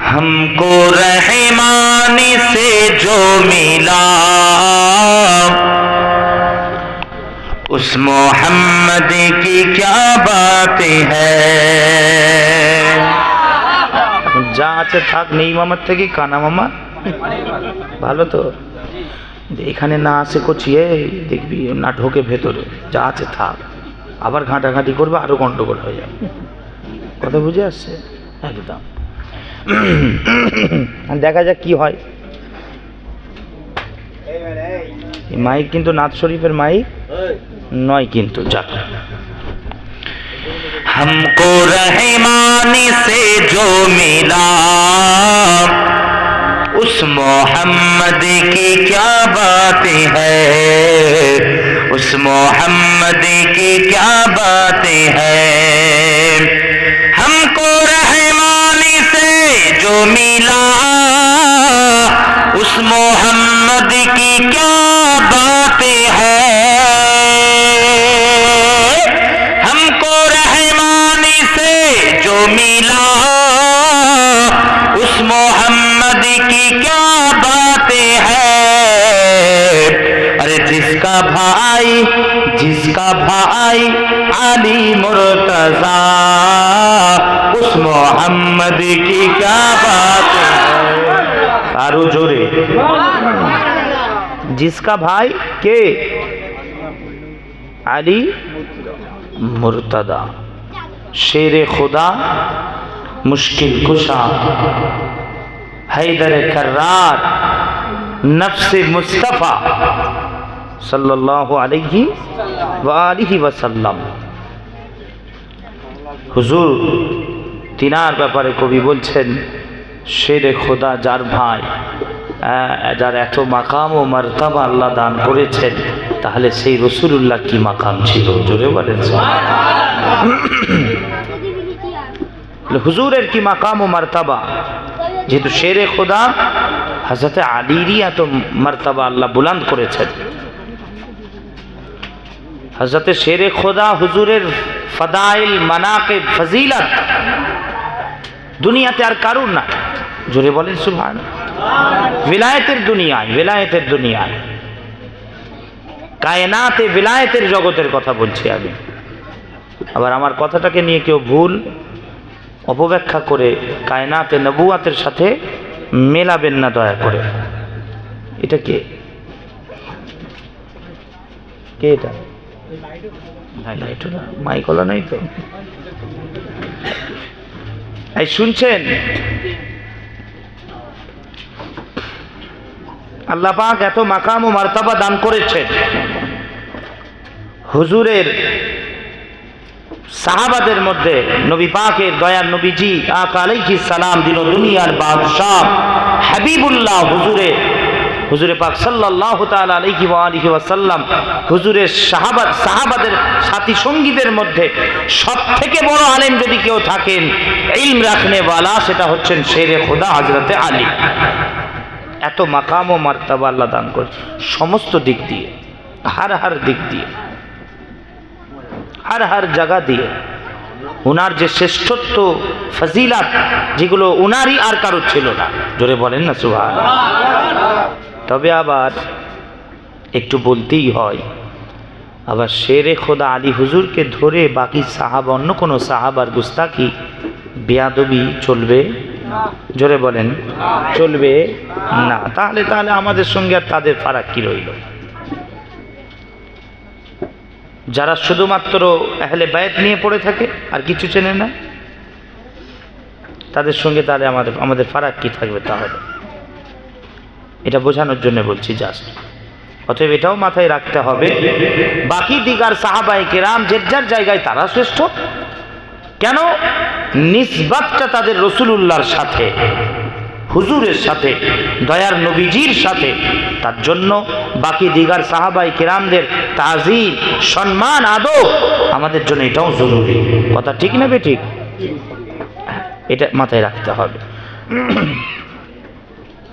हमको रहमानी से जो मिला उस मोहम्मद की क्या बातें हैं। যা আছে থাক, নেই মামার থেকে কানা মামা ভালো তো, এখানে না আসে কচিয়ে দেখবি না ঢোকে ভেতরে, যা আছে থাক, আবার ঘাঁটাঘাঁটি করবে আরো গন্ডগোল হয়ে যাবে। কথা বুঝে আসছে একদম। দেখা যাক কি হয়। মাইক কিন্তু নাথ শরীফের মাইক নয় কিন্তু। যাক, हमको रहमानी से जो मिला उस मोहम्मद की क्या बातें हैं, उस मोहम्मद की क्या बातें हैं। हमको रहमानी से जो मिला उस मोहम्मद की क्या बातें हैं। हमको रहमानी से जो मिला उस मोहम्मद की क्या बातें हैं। अरे जिसका भाई अली मुर्तजा उस मोहम्मद की क्या बातें हैं। आरो जोरे, जिसका भाई के अली मुर्तदा, शेरे खुदा, मुश्किल कुशा, हैदर कर्रार, नफ्स मुस्तफ़ा सल्लल्लाहु अलैहि वालिहि वसल्लम। হুজুর তিনার ব্যাপারে কবি বলছেন, শেরে খোদা যার ভাই, যার এত মাকাম ও মারতাবা আল্লাহ দান করেছেন, তাহলে সেই রসুলুল্লাহ কি মাকাম ছিল, জোরে বলেন। হুজুরের কি মাকাম ও মারতাবা, যেহেতু শেরে খোদা হযরত আলীরই এত মারতাবা আল্লাহ বুলন্দ করেছেন। হযরত শেরে খোদা হুজুরের ফাদাইল মানাকিব ফজিলত দুনিয়াতে আর কারুর না, জোরে বলেন সুবহানাল্লাহ। विलायतेर दुनियाय कायनाते विलायतेर जगतेर कथा बोलছি আমি। আবার আমার কথাটাকে নিয়ে কেউ ভুল অপব্যাখ্যা করে কায়নাতে নবুয়াতের সাথে মেলাবেন না দয়া করে। এটা কে এটা লাইট না, মাইক হলো নাই তো। এই শুনছেন, আল্লাহ পাক এত মাকাম ও মারতাবা দান করেছেন। হুজুরের সাহাবাদের মধ্যে নবী পাকের দয়ার নবীজি আকা আলাইহিস সালাম দিন দুনিয়ার বাদশাহ হাবিবুল্লাহ হুজুরে পাক সাল্লাল্লাহু তাআলা আলাইহি ওয়া আলিহি ওয়াসাল্লাম হুজুরের সাহাবাদের সাথী সঙ্গীদের মধ্যে সবথেকে বড় আলেম যদি কেউ থাকেন, ইলম রাখনে ওয়ালা, সেটা হচ্ছেন শেরে খোদা হযরতে আলী। এত মাকাম ও মারতাবা আল্লাহ দান করে সমস্ত দিক দিয়ে, হার দিক দিয়ে, হার জায়গা দিয়ে। উনার যে শ্রেষ্ঠত্ব ফজিলাত যেগুলো উনারই আর কারো ছিল না, জোরে বলেন না সুবহানাল্লাহ। তবে আবার একটু বলতেই হয়, আবার শেরে খোদা আলী হুজুরকে ধরে বাকি সাহাবা, অন্য কোনো সাহাবার গুস্তাখি বেয়াদবি চলবে, জোরে বলেন চলবে না। তাহলে আমাদের সঙ্গে আর তাদের ফারাক কি রইল? যারা শুধুমাত্র আহলে বায়াত নিয়ে পড়ে থাকে আর কিছু চেনে না, তাদের সঙ্গে তাহলে আমাদের ফারাক কি থাকবে? তাহলে এটা বোঝানোর জন্য বলছি জাস্ট। অতএব এটাও মাথায় রাখতে হবে, বাকি দিগার সাহাবায়ে কেরাম যে যার জায়গায় তারা শ্রেষ্ঠ। কেন? নিসবতটা তাদের রাসূলুল্লাহর সাথে, হুজুরের সাথে, দয়ার নবীজির সাথে। তার জন্য বাকি দিগার সাহাবায়ে কেরামদের তাজিম, সম্মান, আদব আমাদের জন্য এটাও জরুরি। কথা ঠিক না বেঠিক? এটা মাথায় রাখতে হবে।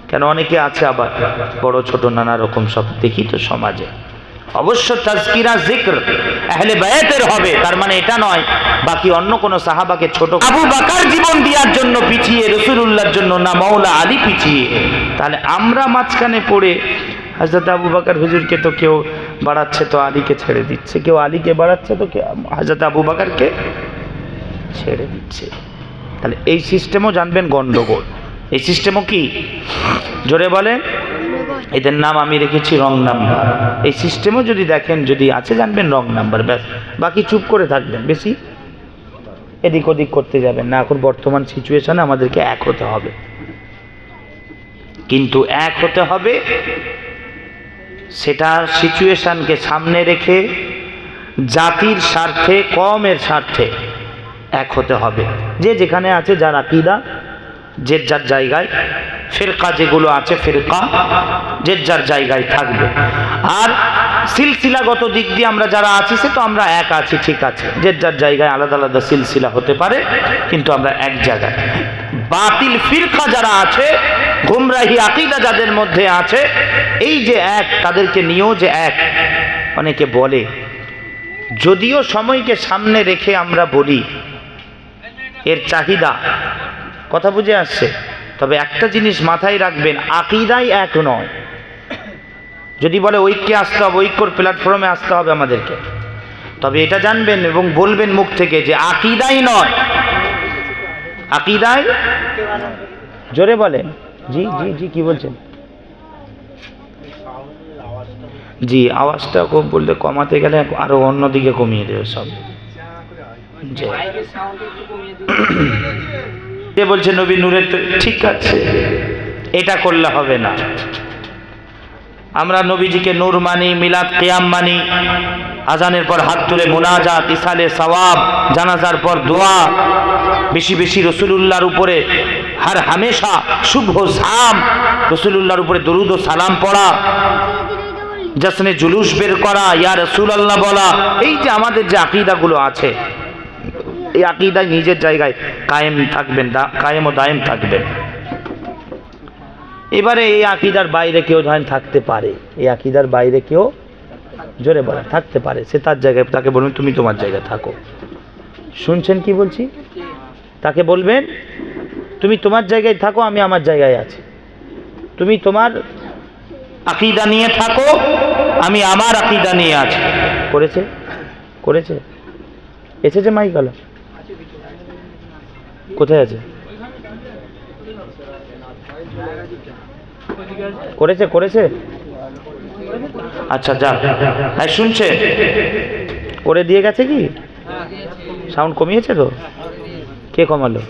কেন অনেকে আছে আবার বড় ছোট নানা রকম সব দেখি তো সমাজে, অবশ্য তাজকিরা জিক্র আহলে বায়াতের হবে, তার মানে এটা নয় বাকি অন্য কোন সাহাবাকে ছোট। আবু বকর জীবন দেওয়ার জন্য পিছিয়ে, রাসূলুল্লাহর জন্য না মওলা আলী পিছিয়ে, তাহলে আমরা মাঝখানে পড়ে হযরত আবু বকর হুজুরকে তো কেউ বাড়াচ্ছে তো আলীকে ছেড়ে দিচ্ছে, কেউ আলীকে বাড়াচ্ছে তো হযরত আবু বকরকে ছেড়ে দিচ্ছে। তাহলে এই সিস্টেমও জানবেন গন্ডগোল। এই সিস্টেমও কি জোরে বলেন, এদের নাম আমি রেখেছি রং নাম্বার। এই সিস্টেমও যদি দেখেন যদি আছে জানবেন রং নাম্বার, ব্যাস। বাকি চুপ করে থাকবেন, বেশি এদিক ওদিক করতে যাবেন না। এখন বর্তমান সিচুয়েশনে আমাদেরকে এক হতে হবে, কিন্তু এক হতে হবে সেটা সিচুয়েশনকে সামনে রেখে জাতির স্বার্থে, কওমের স্বার্থে এক হতে হবে। যে যেখানে আছে, যার আকীদা যে যার জায়গায়, ফিরকা যেগুলো আছে ফিরকা যে যার জায়গায় থাকবে। আর সিলসিলাগত দিক দিয়ে আমরা যারা আছি সে তো আমরা এক আছি, ঠিক আছে, যে যার জায়গায় আলাদা আলাদা সিলসিলা হতে পারে কিন্তু আমরা এক জায়গায়। বাতিল ফিরকা যারা আছে, গুমরাহি আকীদা যাদের মধ্যে আছে, এই যে এক, তাদেরকে নিয়েও যে এক। অনেকে বলে, যদিও সময়কে সামনে রেখে আমরা বলি এর চাহিদা, কথা বুঝে আসছে, তবে একটা জিনিস মাথায় রাখবেন, আকীদাই এক নয়। যদি বলে ঐক্যে আসতে হবে, ঐক্যর প্ল্যাটফর্মে আসতে হবে আমাদেরকে, তবে এটা জানবেন এবং বলবেন মুখ থেকে যে আকীদাই নয়, আকীদাই। জোরে বলেন। জি জি জি কি বলছেন? জি, আওয়াজটা খুব বললে কমাতে গেলে আরো অন্যদিকে কমিয়ে দেবে সব। যে বলছে নবী নূরের, ঠিক আছে, এটা করলে হবে না। আমরা নবীজিকে নূর মানি, মিলাদ কিয়াম মানি, আজানের পর হাত তুলে মুনাজাত, ইসালে সওয়াব, জানাজার পর দোয়া, বেশি বেশি রাসূলুল্লাহর উপরে হর হামেশা শুভ শাম রাসূলুল্লাহর উপরে দরুদ ও সালাম পড়া, জশ্নে জুলুস বের করা, ইয়া রাসূলুল্লাহ বলা। এই যে আমাদের যে আকীদাগুলো আছে, এই আকীদায় নিজের জায়গায় কায়েম থাকবেন, কায়েম ও দায়েম থাকবেন। এবারে এই আকীদার বাইরে কেউ ধরেন থাকতে পারে, এই আকীদার বাইরে কেউ, জোরে বলেন, থাকতে পারে, সে তার জায়গায়, তাকে বলবেন তুমি তোমার জায়গায় থাকো। শুনছেন কি বলছি? তাকে বলবেন তুমি তোমার জায়গায় থাকো, আমি আমার জায়গায় আছি, তুমি তোমার আকীদা নিয়ে থাকো, আমি আমার আকীদা নিয়ে আছি। করেছে করেছে এসেছে মাইকালা কোথায় আছে? করেছে করেছে আচ্ছা, যা শুনছে, করে দিয়ে গেছে কি? সাউন্ড কমিয়েছে তো? কে কমালো?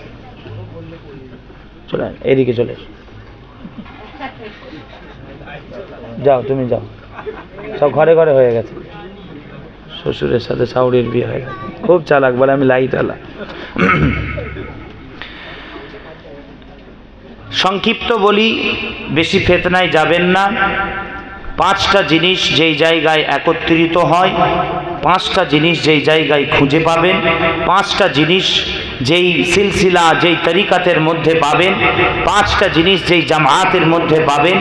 চলে এদিকে, চলে যাও, তুমি যাও, সব ঘরে ঘরে হয়ে গেছে। শ্বশুরের সাথে শাওড়ির বিয়ে হয়ে গেছে, খুব চালাক, বলে আমি লাইট আলা। সংক্ষিপ্ত বলি, বেশি ফেতনায় যাবেন না। 5টা জিনিস যেই জায়গায় একত্রিত হয়, 5টা জিনিস যেই জায়গায় খুঁজে পাবেন, 5টা জিনিস যেই সিলসিলা যেই তরিকাতের মধ্যে পাবেন, 5টা জিনিস যেই জামাতের মধ্যে পাবেন,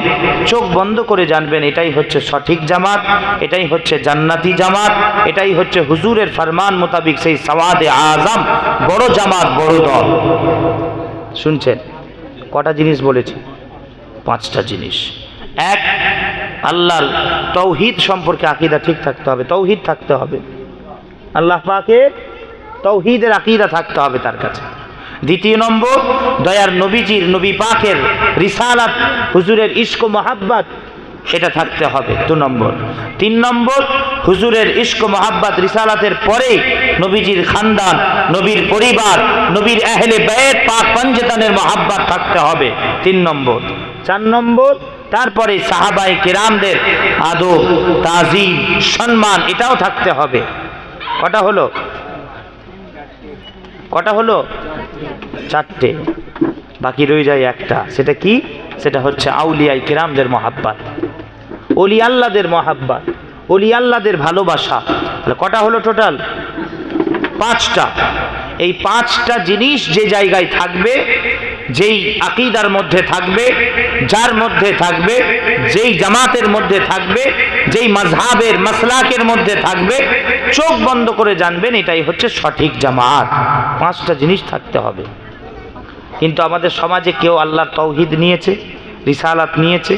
চোখ বন্ধ করে জানবেন এটাই হচ্ছে সঠিক জামাত, এটাই হচ্ছে জান্নাতি জামাত, এটাই হচ্ছে হুজুরের ফরমান মোতাবিক সেই সওয়াদে আজম, বড় জামাত, বড় দল। শুনছেন কটা জিনিস বলেছি? 5টা জিনিস। 1, আল্লাহর তাওহীদ সম্পর্কে আকীদা ঠিক থাকতে হবে, তাওহীদ থাকতে হবে, আল্লাহ পাকের তাওহীদের আকীদা থাকতে হবে তার কাছে। 2 নম্বর, দয়ার নবীজির, নবী পাকের রিসালাত, হুজুরের ইশক ও মহাব্বত, এটা থাকতে হবে 2 নম্বর। 3 নম্বর, হুজুরের ইশক ও মহাব্বত রিসালাতের পরে নবীজির খানদান, নবীর পরিবার, নবীর আহলে বাইত পাক পঞ্জতনের মহাব্বত থাকতে হবে 3 নম্বর। 4 নম্বর, তারপরে সাহাবায়ে কেরামদের আদব, তাজিম, সম্মান, এটাও থাকতে হবে। কটা হলো? কটা হলো? 4টে। বাকি রয়ে যায় একটা, সেটা কি? সেটা হচ্ছে আউলিয়ায়ে কেরামদের মহাব্বত, ওলি আল্লাহদের মহাব্বত, ওলি আল্লাহদের ভালোবাসা। তাহলে কটা হলো টোটাল? 5টা। এই 5টা জিনিস যে জায়গায় থাকবে যেই আকীদার মধ্যে থাকবে, যার মধ্যে থাকবে, যেই জামাতের মধ্যে থাকবে, যেই মাযহাবের মাসলাকের মধ্যে থাকবে, চোখ বন্ধ করে জানবেন এটাই হচ্ছে সঠিক জামাত। 5টা জিনিস থাকতে হবে। কিন্তু আমাদের সমাজে কেউ আল্লাহর তাওহীদ নিয়েছে, রিসালাত নিয়েছে,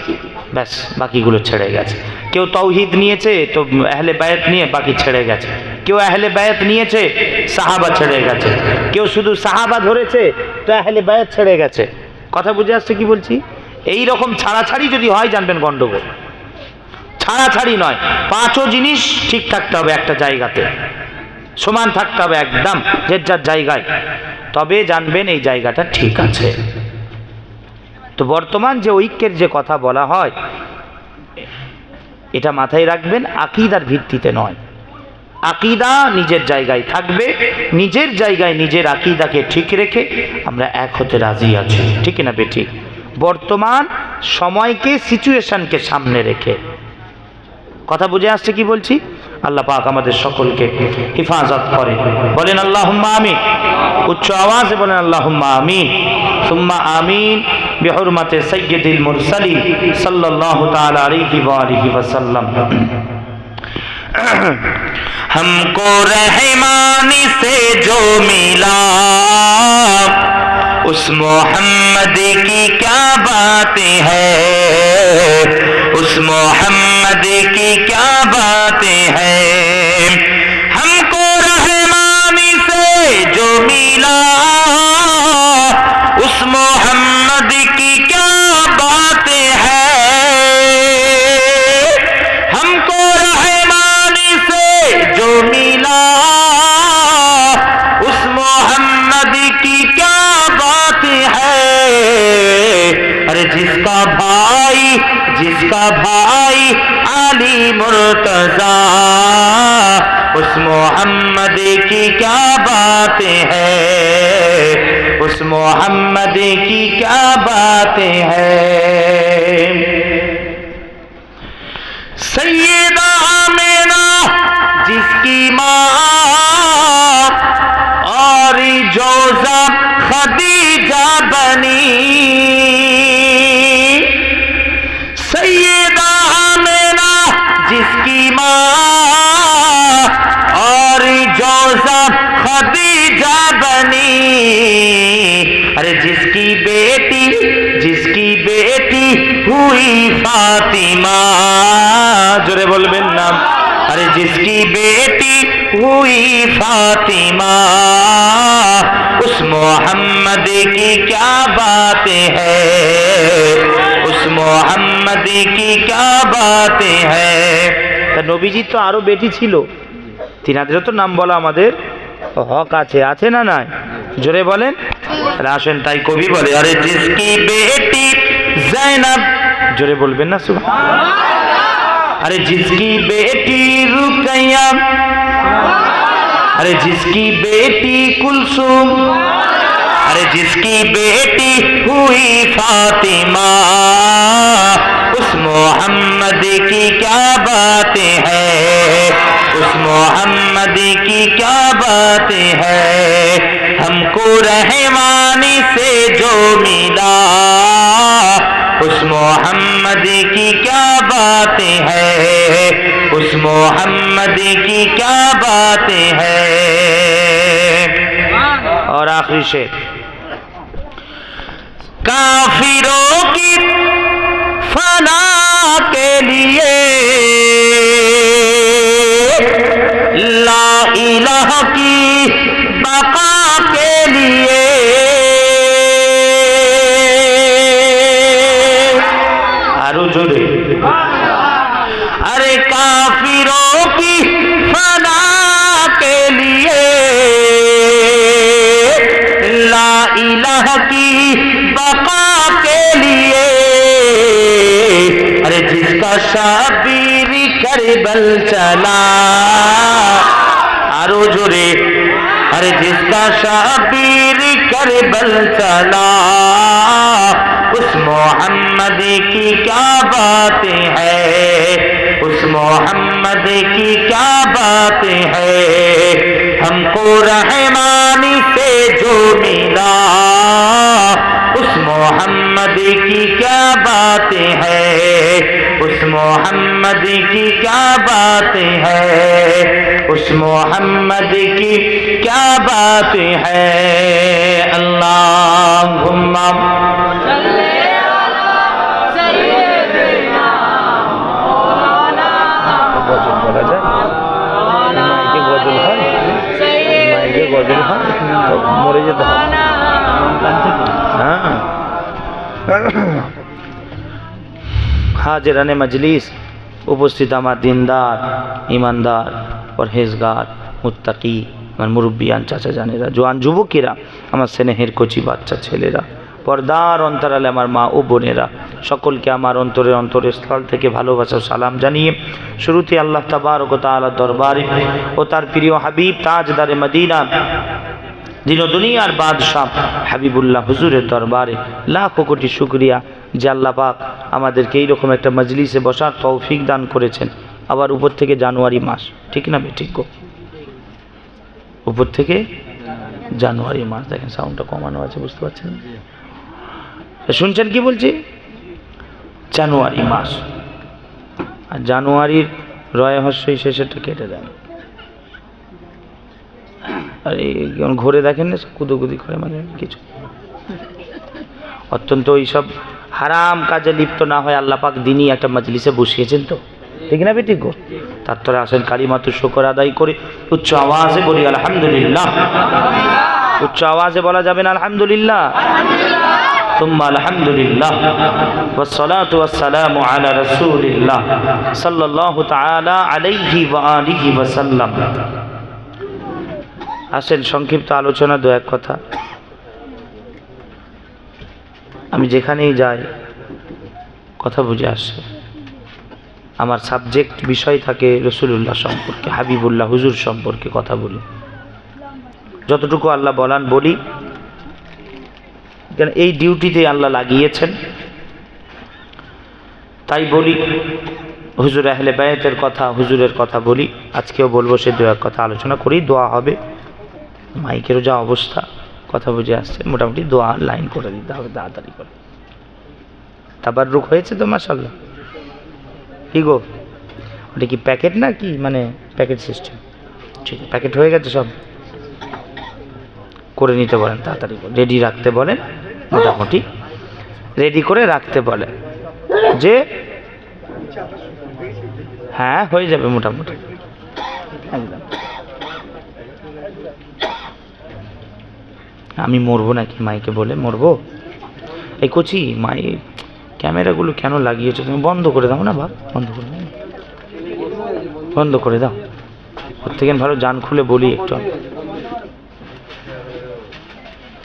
ব্যাস বাকিগুলো ছেড়ে গেছে। কেউ তাওহীদ নিয়েছে তো আহলে বায়াত নিয়ে বাকি ছেড়ে গেছে। কেউ আহলে বায়াত নিয়েছে, সাহাবা ছেড়ে গেছে। কেউ শুধু সাহাবা ধরেছে তো আহলে বায়াত ছেড়ে গেছে। কথা বুঝে আসছে কি বলছি? এই রকম ছাড়াছাড়ি যদি হয় জানবেন গন্ডগোল। ছাড়াছাড়ি নয়, 5ও জিনিস ঠিক থাকতে হবে একটা জায়গাতে, সমান থাকতে হবে একদম যে যার জায়গায়, তবে জানবেন এই জায়গাটা ঠিক আছে। তো বর্তমান যে ঐক্যের যে কথা বলা হয়, এটা মাথায় রাখবেন, আকীদার ভিত্তিতে নয়। আকীদা নিজের জায়গায় থাকবে, নিজের জায়গায় নিজের আকীদাকে ঠিক রেখে আমরা এক হতে রাজি আছি, ঠিক না বেঠিক? বর্তমান সময়কে, সিচুয়েশনকে সামনে রেখে। কথা বুঝে আসছে কি বলছি? আল্লাহ পাক আমাদের সকলকে হিফাজত করে। বলেন আল্লাহুম্মা আমিন। উচ্চ আওয়াজে বলেন আল্লাহুম্মা আমিন, সুম্মা আমিন, বিহুরমাতে সাইয়্যিদিল মুরসালিন সাল্লাল্লাহু তাআলা আলাইহি ওয়া আলিহি ওয়াসাল্লাম। हमको रहमानी से जो मिला, उस मोहम्मद की क्या बातें हैं, उस मोहम्मद की क्या बातें हैं। हमको रहमानी से जो मिला, उस मोहम्मद की क्या बातें हैं। हमको रहमानी से जो मिला, उस मोहम्मद की क्या बातें हैं। अरे जिसका भाई अली मुर्तजा, उस मोहम्मद की क्या बातें हैं, उस मोहम्मद की क्या बातें हैं। सैयदा आमिना जिसकी माँ और जोजा खदीजा बनी, सैयदा आमिना जिसकी माँ और जोजा खदीजा बनी। अरे जिसकी बेटी हुई फातिमा, जोरे बोलबेन नाम। अरे जिसकी बेटी हुई फातिमा, उस मोहम्मद की क्या बातें हैं, उस मोहम्मद की क्या बातें हैं। তা নবীজির তো আরো বেটি ছিল, তিনাদেরও তো নাম বলা আমাদের হক আছে, আছে না নাই? জোরে বলেন। আসেন তাই কবি বলে, আরে জিসকি বেটি জৈনব, জোরে বলবেন না সুবহানাল্লাহ। अरे जिसकी बेटी रुकैया, अरे जिसकी बेटी कुलसुम, अरे जिसकी बेटी हुई फातिमा, उस मोहम्मद की क्या बातें हैं, उस मोहम्मद की क्या बातें हैं। हमको रहमानी से जो मिला, उस मोहम्मद की क्या बातें हैं, उस मोहम्मद की क्या बातें हैं। और आखिरी शेर, काफिरों की फना के लिए ला इलाहा की बका के लिए, जोड़े, अरे काफिरों की फना के लिए ला इलाहा की बका के लिए। अरे जिसका शाबीर करबल चला, आरो जोड़े, अरे जिसका शाबीर करबल चला, उस मोहम्मद की क्या बातें हैं, उस मोहम्मद की क्या बातें हैं। हमको रहमानी से जो मिला, उस मोहम्मद की क्या बातें हैं, उस मोहम्मद की क्या बातें हैं, उस मोहम्मद की क्या बातें हैं। अल्लाहुम्मा सल्ली अला सय्यिदिना मौलाना। गजल বলা যায়, মাইকে গজল হয়, মাইকে গজল হয়, মরে যেতে হয়। হ্যাঁ, হাজিরানে মজলিস, উপস্থিত আমার দিনদার, ইমানদার, পরহেজগার, মুত্তাকি, আমার মুরব্বিয়ান চাচা জানেরা, জোয়ান যুবকেরা, আমার স্নেহের কচি বাচ্চা ছেলেরা, পর্দার অন্তরালে আমার মা ও বোনেরা, সকলকে আমার অন্তরের স্থল থেকে ভালোবাসা সালাম জানিয়ে শুরুতে আল্লাহ তাবারক ওয়া তাআলার দরবারে ও তার প্রিয় হাবিব তাজদারে মদিনা দিন দুনিয়ার বাদশাহ হাবিবুল্লাহ হুজুরের দরবারে লাখো কোটি শুকরিয়া যে আল্লাহ পাক আমাদেরকে এইরকম একটা মজলিসে বসার তৌফিক দান করেছেন। আবার উপর থেকে জানুয়ারি মাস, ঠিক না বেঠিক গো? উপর থেকে জানুয়ারি মাস, দেখেন সাউন্ডটা কমানো আছে, বুঝতে পারছেন? শুনছেন কি বলছি? জানুয়ারি মাস, আর জানুয়ারির রয় হস্যই শেষেরটা কেটে দেন। আর এই ঘুরে দেখেন না, কুদুকুদি করে, মানে কিছু অত্যন্ত এইসব হারাম কাজে লিপ্ত না হয় আল্লাহ পাক দিনই একটা মজলিসে বসিয়েছেন, তো ঠিক না বেঠিক গো? তারপরে আসেন কালিমাতুর শুকর আদায় করে উচ্চ আওয়াজে বলি আলহামদুলিল্লাহ। উচ্চ আওয়াজে বলা যাবে না আলহামদুলিল্লাহ? ثم الحمد لله والصلاة والسلام على رسول الله صلى الله تعالى عليه وآله وسلم। আসেন সংক্ষিপ্ত আলোচনা, দু এক কথা। আমি যেখানেই যাই কথা বুঝে আসে, আমার সাবজেক্ট বিষয় থাকে রসুলুল্লাহ সম্পর্কে, হাবিবুল্লাহ হুজুর সম্পর্কে কথা বলি, যতটুকু আল্লাহ বলান বলি, কেন এই ডিউটিতে আল্লাহ লাগিয়েছেন, তাই বলি। হুজুর আহলে বায়াতের কথা, হুজুরের কথা বলি, আজকেও বলবো, সে দু এক কথা আলোচনা করি, দোয়া হবে। মাইকেরও যা অবস্থা, কথা বুঝে আসছে, মোটামুটি দোয়া লাইন করে দিতে হবে তাড়াতাড়ি করে। তাবাররুক হয়েছে তো মাশাআল্লাহ? কি গো, ওটা কি প্যাকেট না কি, মানে প্যাকেট সিস্টেম? ঠিক, প্যাকেট হয়ে গেছে, সব করে নিতে বলেন তাড়াতাড়ি করে, রেডি রাখতে বলেন, মোটামুটি রেডি করে রাখতে বলেন, যে হ্যাঁ হয়ে যাবে মোটামুটি একদম। আমি মরবো নাকি মাইকে বলে? মরবো? এই কচি মাই ক্যামেরাগুলো কেন লাগিয়েছো তুমি? বন্ধ করে দাও না বাপ, বন্ধ করে দাও, বন্ধ করে দাও। ওর থেকে ভালো জান খুলে বলি একটু।